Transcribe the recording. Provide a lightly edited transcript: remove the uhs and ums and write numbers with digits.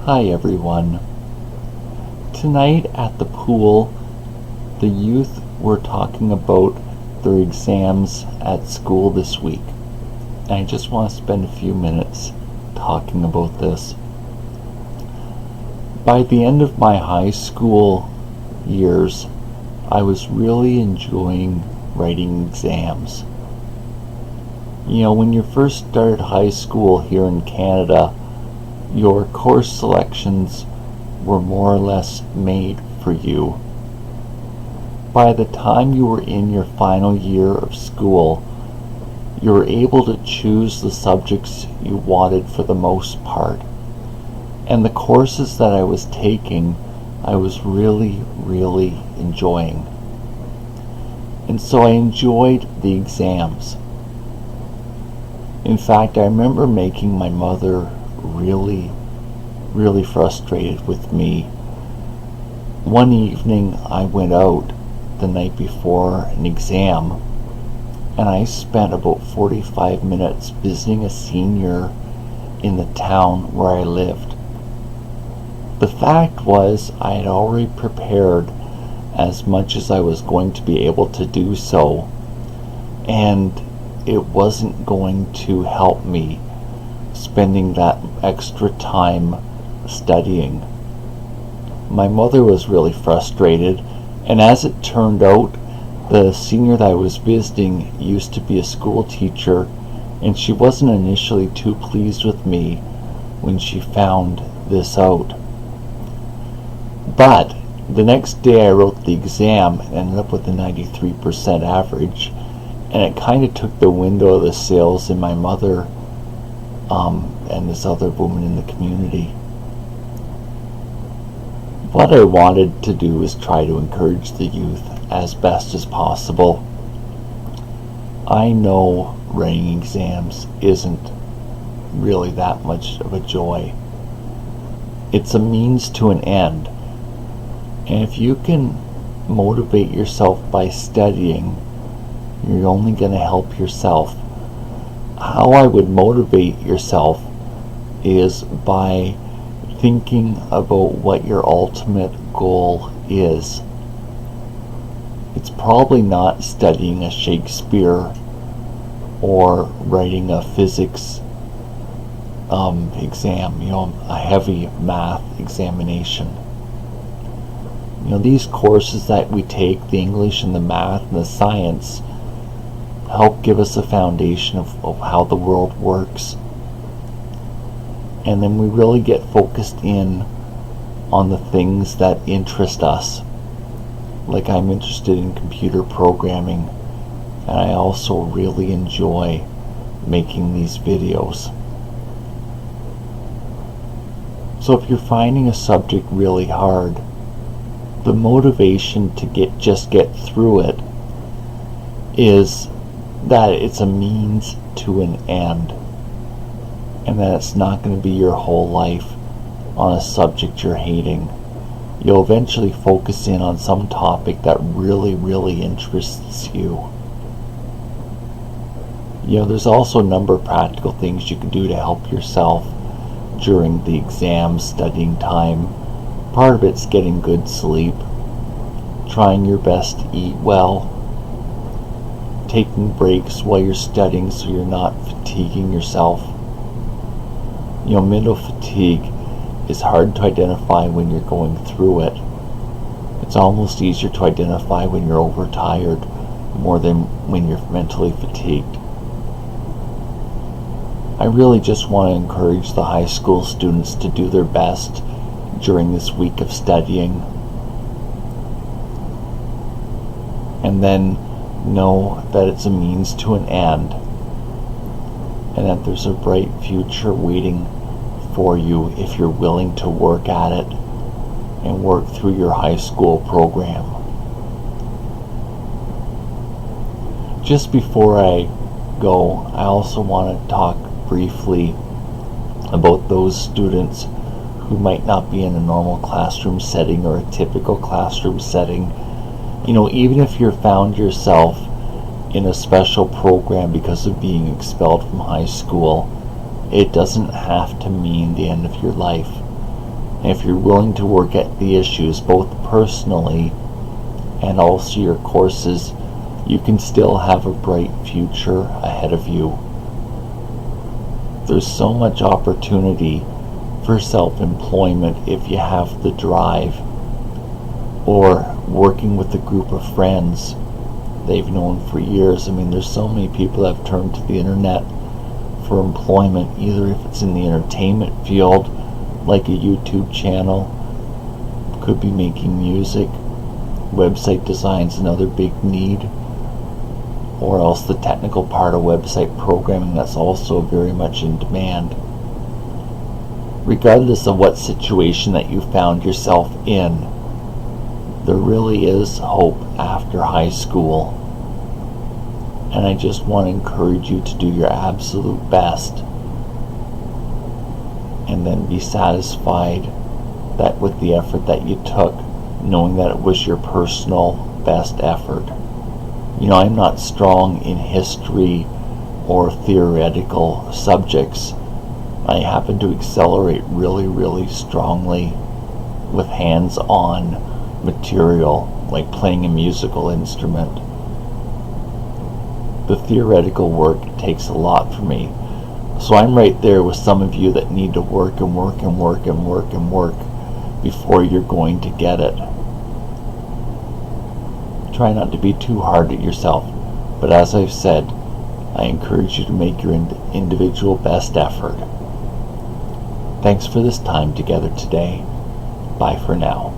Hi everyone. Tonight at the pool, the youth were talking about their exams at school this week. And I just want to spend a few minutes talking about this. By the end of my high school years, I was really enjoying writing exams. You know, when you first started high school here in Canada, your course selections were more or less made for you. By the time you were in your final year of school, you were able to choose the subjects you wanted for the most part. And the courses that I was taking, I was really enjoying. And so I enjoyed the exams. In fact, I remember making my mother really frustrated with me. One evening I went out the night before an exam, and I spent about 45 minutes visiting a senior in the town where I lived. The fact was, I had already prepared as much as I was going to be able to do so, and it wasn't going to help me spending that extra time studying. My mother was really frustrated, and as it turned out, the senior that I was visiting used to be a school teacher, and she wasn't initially too pleased with me when she found this out. But the next day I wrote the exam and ended up with a 93% average, and it kind of took the wind out of the sails in my mother and this other woman in the community. What I wanted to do is try to encourage the youth as best as possible. I know writing exams isn't really that much of a joy. It's a means to an end. And if you can motivate yourself by studying, you're only going to help yourself. How I would motivate yourself is by thinking about what your ultimate goal is. It's probably not studying a Shakespeare or writing a physics exam, a heavy math examination. These courses that we take, the English and the math and the science, help give us a foundation of how the world works. And then we really get focused in on the things that interest us. Like, I'm interested in computer programming, and I also really enjoy making these videos. So if you're finding a subject really hard, the motivation to get through it is that it's a means to an end, and that it's not going to be your whole life on a subject you're hating. You'll eventually focus in on some topic that really interests you. There's also a number of practical things you can do to help yourself during the exam studying time. Part of it's getting good sleep, trying your best to eat well, taking breaks while you're studying so you're not fatiguing yourself. Mental fatigue is hard to identify when you're going through it. It's almost easier to identify when you're overtired more than when you're mentally fatigued. I really just want to encourage the high school students to do their best during this week of studying, and then know that it's a means to an end, and that there's a bright future waiting for you if you're willing to work at it and work through your high school program. Just before I go, I also want to talk briefly about those students who might not be in a normal classroom setting or a typical classroom setting. Even if you found yourself in a special program because of being expelled from high school, it doesn't have to mean the end of your life. And if you're willing to work at the issues both personally and also your courses, you can still have a bright future ahead of you. There's so much opportunity for self-employment if you have the drive, or working with a group of friends they've known for years. I mean, there's so many people that have turned to the internet for employment, either if it's in the entertainment field, like a YouTube channel, could be making music, website design's another big need, or else the technical part of website programming that's also very much in demand. Regardless of what situation that you found yourself in, there really is hope after high school. And I just want to encourage you to do your absolute best and then be satisfied that with the effort that you took, knowing that it was your personal best effort. You know, I'm not strong in history or theoretical subjects. I happen to accelerate really strongly with hands-on material, like playing a musical instrument. The theoretical work takes a lot for me. So I'm right there with some of you that need to work before you're going to get it. Try not to be too hard at yourself, but as I've said, I encourage you to make your individual best effort. Thanks for this time together today. Bye for now.